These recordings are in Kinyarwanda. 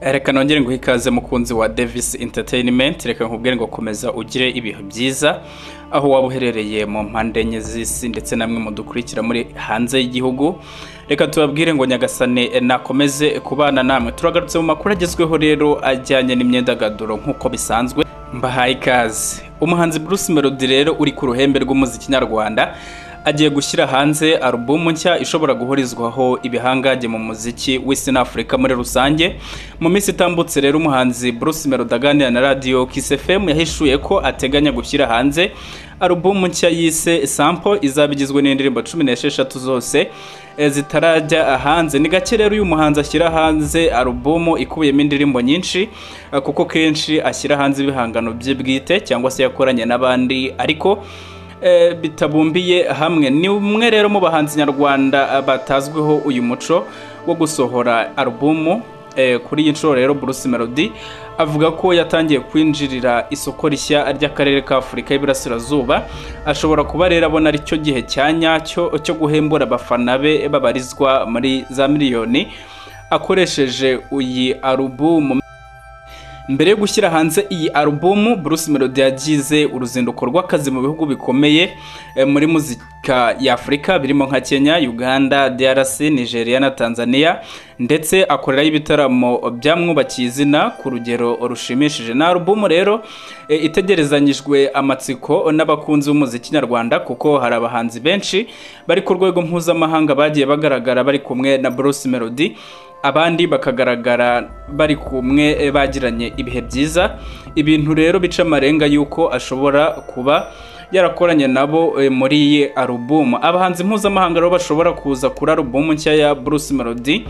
Reka nongere ngo ikaze mukunzi wa Davis Entertainment, reka nkubwire ngo komeza ugire ibihe byiza aho waba uherereye mu mpande enye z'isi ndetse namwe mudukurikira muri hanze y'igihugu. Reka tubabwire ngo Nyagasane nakomeze kubana namwe. Turagarutse mu makuru agezweho rero ajyanye n'imyidagaduro nk'uko bisanzwe. Mbahaye ikaze. Umuhanzi Bruce Melody rero uri ku ruhembe rw'umuziki nyarwanda agiye gushyira hanze album nshya ishobora guhorizwaho ibihangange mu muziki w'isi na Afrika muri rusange. Mu minsi itambutse rero umuhanzi Bruce Melody aganira na radio Kiss FM yahishuye ko ateganya gushyira hanze album nshya yise Sample, izabigizwe n'indirimbo 16 zose zitarajya hanze. Ni gake rero uyu muhanzi ashyira hanze album ikubiyemo indirimbo nyinshi kuko kenshi ashyira hanze ibihangano bye bwite cyangwa se yakoranye n'abandi ariko bitabumbiye hamwe. Ni umwe rero mu bahanzi nyarwanda batazwiho uyu muco wo gusohora album. Kuri iyi nshuro rero Bruce Melody avuga ko yatangiye kwinjirira isoko rishya ry'akarere ka Afurika y'Iburasirazuba. Ashobora kuba rero abona ari cyo gihe cyanyacyo cyo guhembura abafana be babarizwa muri za miliyoni akoresheje iyi album. Mbere yo gushyira hanze iyi album, Bruce Melody yagize uruzinduko rw'akazi mu bihugu bikomeye muri muzika ya Afrika birimo nka Kenya, Uganda, DRC, Nigeria na Tanzania, ndetse akorerayo ibitaramo byamwubakiye izina ku rugero rushimishije. Na album rero itegerezanyijwe amatsiko n'abakunzi b'umuziki nyarwanda kuko hari abahanzi benshi bari ku rwego mpuzamahanga bagiye bagaragara bari kumwe na Bruce Melody, abandi bakagaragara bari kumwe bagiranye ibihe byiza. Ibintu rero bica amarenga yuko ashobora kuba yarakoranye nabo muri iyi album. Abahanzi mpuzamahanga rero bashobora kuza kuri album nshya ya Bruce Melody.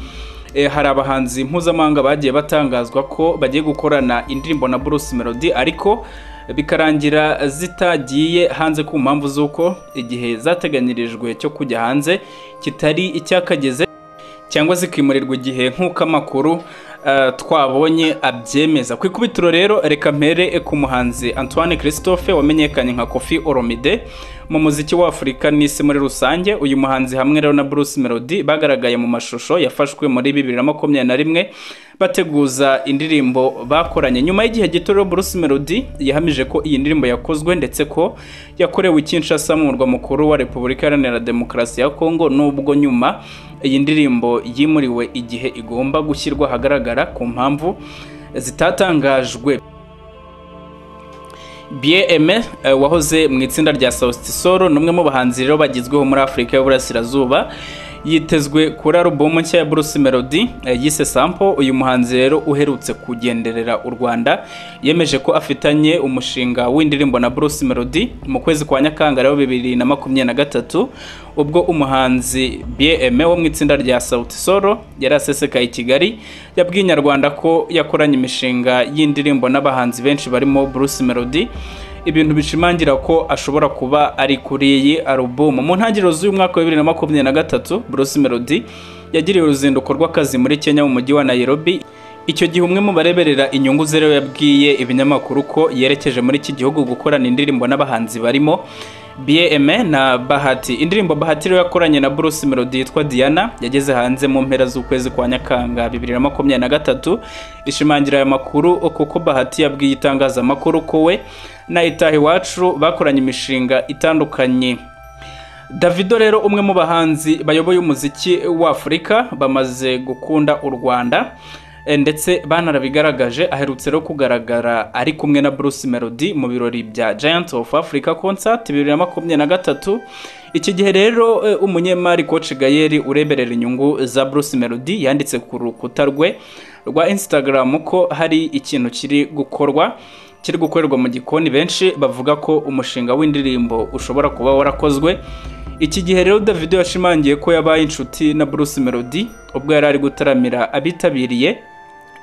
Hari abahanzi mpuzamahanga bagiye batangazwa ko bagiye gukorana indirimbo na Bruce Melody ariko bikarangira zitagiye hanze ku mpamvu z'uko igihe zateganyirijwe cyo kujya hanze kitari icyakageze cyangwa zikimurirwa igihe nk'uko amakuru twabonye abyemeza. Ku ikubitiro rero reka mpere ku muhanzi Antoine Christophe wamenyekanye nka Koffi Olomide mu muziki wa Afrika n'isi muri rusange. Uyu muhanzi hamwe rero na Bruce Melody bagaragaye mu mashusho yafashwe muri 2021 bateguza indirimbo bakoranye. Nyuma y'igihe gito rero Bruce Melody yahamije ko iyi ndirimbo yakozwe ndetse ko yakorewe Kinshasa mu murwa mukuru wa Repubulika Iharanira Demokarasi ya Kongo, nubwo nyuma iyi ndirimbo yimuriwe igihe igomba gushyirwa hagaragara ku mpamvu zitatangajwe. BM wahoze mu itsinda rya Sauti Sol, numwe mu bahanzi rero bagizweho muri Afrika y'Uburasirazuba, yitezwe kuri album nshya ya Bruce Melody yise Sample. Uyu muhanzi rero uherutse kugenderera u Rwanda yemeje ko afitanye umushinga w'indirimbo na Bruce Melody mu kwezi kwa Nyakanga 2023, ubwo umuhanzi BM wo mu itsinda rya Sauti Sol yari asesekaye i Kigali yabwiye Nyarwanda ko yakoranye imishinga y'indirimbo n'abahanzi benshi barimo Bruce Melody, ibintu bishimangira ko ashobora kuba ari kuri iyi album. Mu ntangiriro z'uyu mwaka wa 2023 Bruce Melody yagiriye uruzinduko rw'akazi muri Kenya mu mujyi wa Nairobi. Icyo gihe umwe mu bareberera inyungu ze rero yabwiye ibinyamakuru ko yerekeje muri iki gihugu gukorana indirimbo n'abahanzi barimo BM na Bahati. Indirimbo Bahati rero yakoranye na Bruce Melody yitwa Diana yageze hanze mu mpera z'ukwezi kwa Nyakanga 2023. Ishimangira aya makuru kuko Bahati yabwiye itangazamakuru ko we na Itahi Wacu bakoranye imishinga itandukanye. Davido rero umwe mu bahanzi bayoboye umuziki wa Afrika bamaze gukunda u Rwanda ndetse banarabigaragaje, aherutse rero kugaragara ari kumwe na Bruce Melody mu birori bya Giant of Africa Concert 2023. Iki gihe rero umunyemari Coach Gayeri ureberera inyungu za Bruce Melody yanditse ku rukuta rwe rwa Instagram ko hari ikintu kiri gukorerwa mu gikoni. Benshi bavuga ko umushinga w'indirimbo ushobora kuba warakozwe. Iki gihe rero Davido yashimangiye ko yabaye inshuti na Bruce Melody ubwo yari ari gutaramira abitabiriye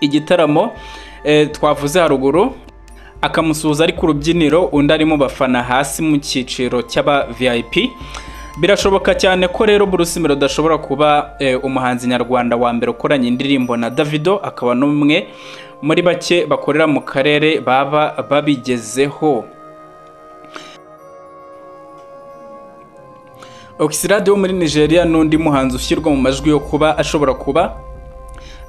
igitaramo twavuze haruguru, akamusuhuza ari ku rubyiniro, undi ari mu bafana hasi mu cyiciro cy'aba VIP. Birashoboka cyane ko rero Bruce Melody ashobora kuba umuhanzi nyarwanda wa mbere ukoranye indirimbo na Davido, akaba n'umwe muri bake bakorera mu karere baba babigezeho. Oxlade wo muri Nigeria n'undi muhanzi ushyirwa mu majwi yo kuba ashobora kuba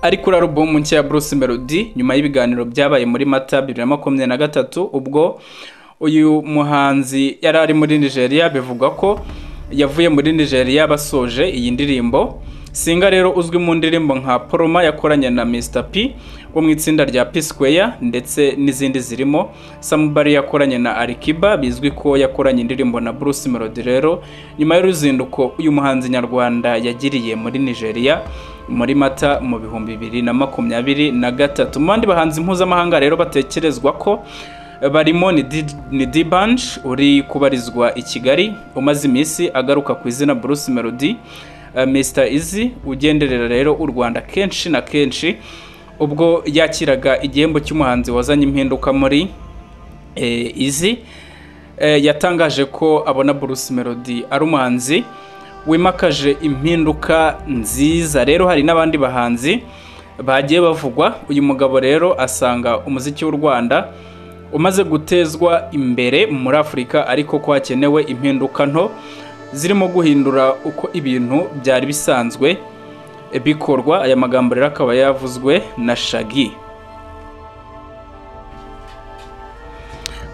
ari kuri album nshya ya Bruce Melody nyuma y'ibiganiro byabaye muri Mata 2023 ubwo uyu muhanzi yari ari muri Nigeria. Bivugwa ko yavuye muri Nigeria basoje iyi ndirimbo. Singa rero uzwi mu ndirimbo nka Poroma yakoranye na Mr P wo mu itsinda rya P Square ndetse n'izindi zirimo Samubari yakoranye na Alikiba bizwi ko yakoranye indirimbo na Bruce Melody. Rero nyuma y'uruzinduko uyu muhanzi nyarwanda yagiriye muri Nigeria muri Mata mu 2023 mu bandi bahanzi mpuzamahanga rero batekerezwa ko barimo ni D'banj uri kubarizwa i Kigali umaze iminsi agaruka ku izina Bruce Melody, Mr Easy ugenderera rero u Rwanda kenshi na kenshi ubwo yakiraga igihembo cy'umuhanzi wazanye impinduka muri Easy. Yatangaje ko abona Bruce Melody ari umuhanzi wimakaje impinduka nziza. Rero hari n'abandi bahanzi bagiye bavugwa. Uyu mugabo rero asanga umuziki w'u Rwanda umaze gutezwa imbere muri Afrika ariko ko hakenewe impinduka nto zirimo guhindura uko ibintu byari bisanzwe bikorwa. Aya magambo rero akaba yavuzwe na Shaggy.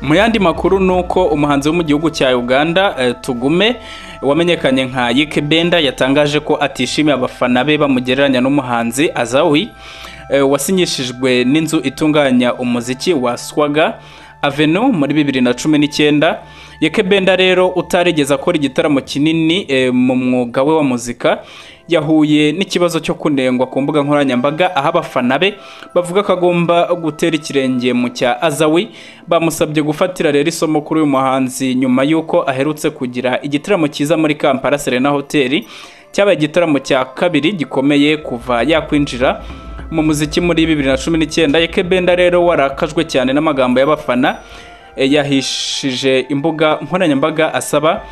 Mu yandi makuru nuko umuhanzi wo mu gihugu cya Uganda Tugume wamenyekanye nka Yekebenda yatangaje ko atishimiye abafana be bamugereranya n'umuhanzi Azawi wasinyishijwe n'inzu itunganya umuziki wa Swaga Avenue muri 2019. Yekebenda rero utarigeze akora igitaramo kinini mu mwuga we wa muzika yahuye n'ikibazo cyo kunengwa ku mbuga nkoranyambaga aho abafana be bavuga ko agomba gutera ikirenge mu cya Azawi. Bamusabye gufatira rero isomo kuri uyu muhanzi nyuma y'uko aherutse kugira igitaramo cyiza muri Kampala Serena Hotel, cyabaye igitaramo cya kabiri gikomeye kuva yakwinjira mu muziki muri 2019. Yekebenda rero warakajwe cyane n'amagambo y'abafana yahishije imbuga nkoranyambaga asaba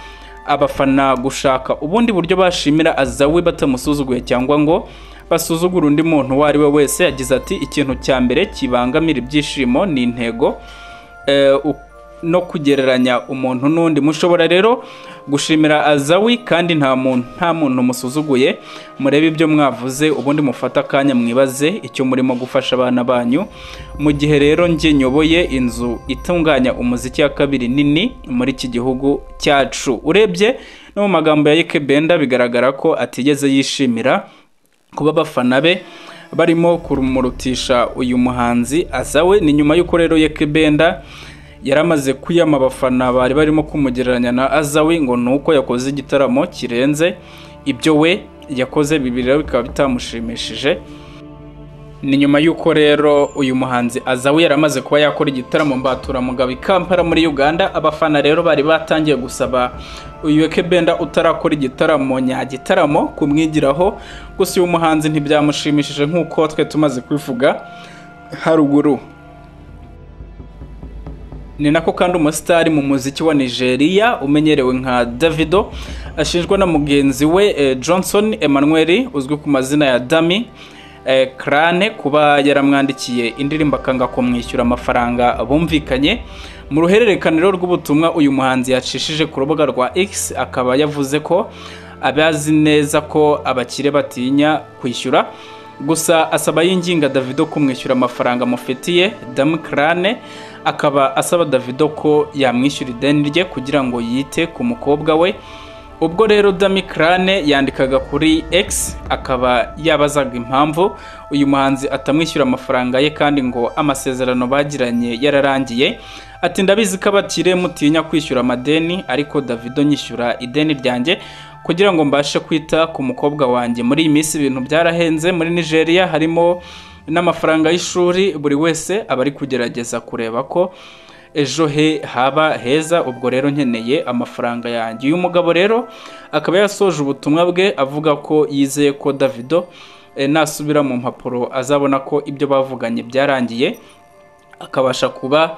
abafana gushaka ubundi buryo bashimira Azawi batamusuzuguye cyangwa ngo basuzugura undi muntu uwo ari we wese. Yagize ati ikintu cya mbere kibangamira ibyishimo ni intego no kugereranya umuntu n'undi. Mushobora rero gushimira Azawi kandi nta muntu musuzuguye. Murebe ibyo mwavuze ubundi mufata akanya mwibaze icyo murimo gufasha abana banyu. Mu gihe rero nge nyoboye inzu itunganya umuziki ya kabiri nini muri iki gihugu cyacu. Urebye no mu magambo ya Yekebenda bigaragara ko atigeze yishimira kuba abafana be barimo kumurutisha uyu muhanzi Azawe. Ni nyuma y'uko rero Yekebenda yaramaze kwiyama abafana bari barimo kumugereranya na Azawi ngo nuko yakoze igitaramo kirenze ibyo we yakoze. Bibiri rero bikaba bitamushimishije. Ni nyuma y'uko rero uyu muhanzi Azawi yaramaze kuba yakora igitaramo mbatura mugabo i Kampala muri Uganda. Abafana rero bari batangiye gusaba uyu Yekebenda utarakora igitaramo nyagitaramo kumwigiraho. Gusa uyu muhanzi ntibyamushimishije nk'uko twe tumaze kwivuga haruguru. Ni nako kandi umusitari mu muziki wa Nigeria umenyerewe nka Davido ashinjwa na mugenzi we Johnson Emmanuel uzwi ku mazina ya Dami Krane kuba yaramwandikiye indirimbo akanga kumwishyura amafaranga bumvikanye. Mu ruhererekane rw'ubutumwa uyu muhanzi yacishije ku rubuga rwa X akaba yavuze ko abazi neza ko abakire batinya kwishyura, gusa asaba yinginga Davido kumwishyura amafaranga amufitiye. Dami Krane akaba asaba Davido ko yamwishyura ideni rye kugira ngo yite ku mukobwa we. Ubwo rero Dami Krane yandikaga kuri X akaba yabazaga impamvu uyu muhanzi atamwishyura amafaranga ye kandi ngo amasezerano bagiranye yararangiye. Ati ndabizi ko abakire mutinya kwishyura amadeni ariko Davido nyishyura ideni ryanjye kugira ngo mbashe kwita ku mukobwa wanjye. Muri iyi minsi ibintu byarahenze muri Nigeria harimo n'amafaranga y'ishuri. Buri wese aba ari kugerageza kureba ko ejo he haba heza. Ubwo rero nkeneye amafaranga yanjye. Uyu mugabo rero akaba yasoje ubutumwa bwe avuga ko yizeye ko Davido nasubira mu mpapuro azabona ko ibyo bavuganye byarangiye akabasha kuba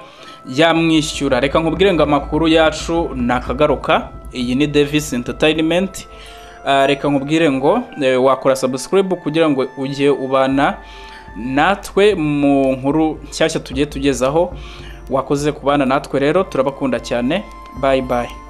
yamwishyura. Reka nkubwire ngo amakuru yacu nakagaruka. Iyi ni Davis Entertainment. Reka nkubwire ngo wakora subscribe kugira ngo ujye ubana natwe mu nkuru nshyashya tugiye tugezaho. Wakoze kubana natwe rero turabakunda cyane. Bye bye.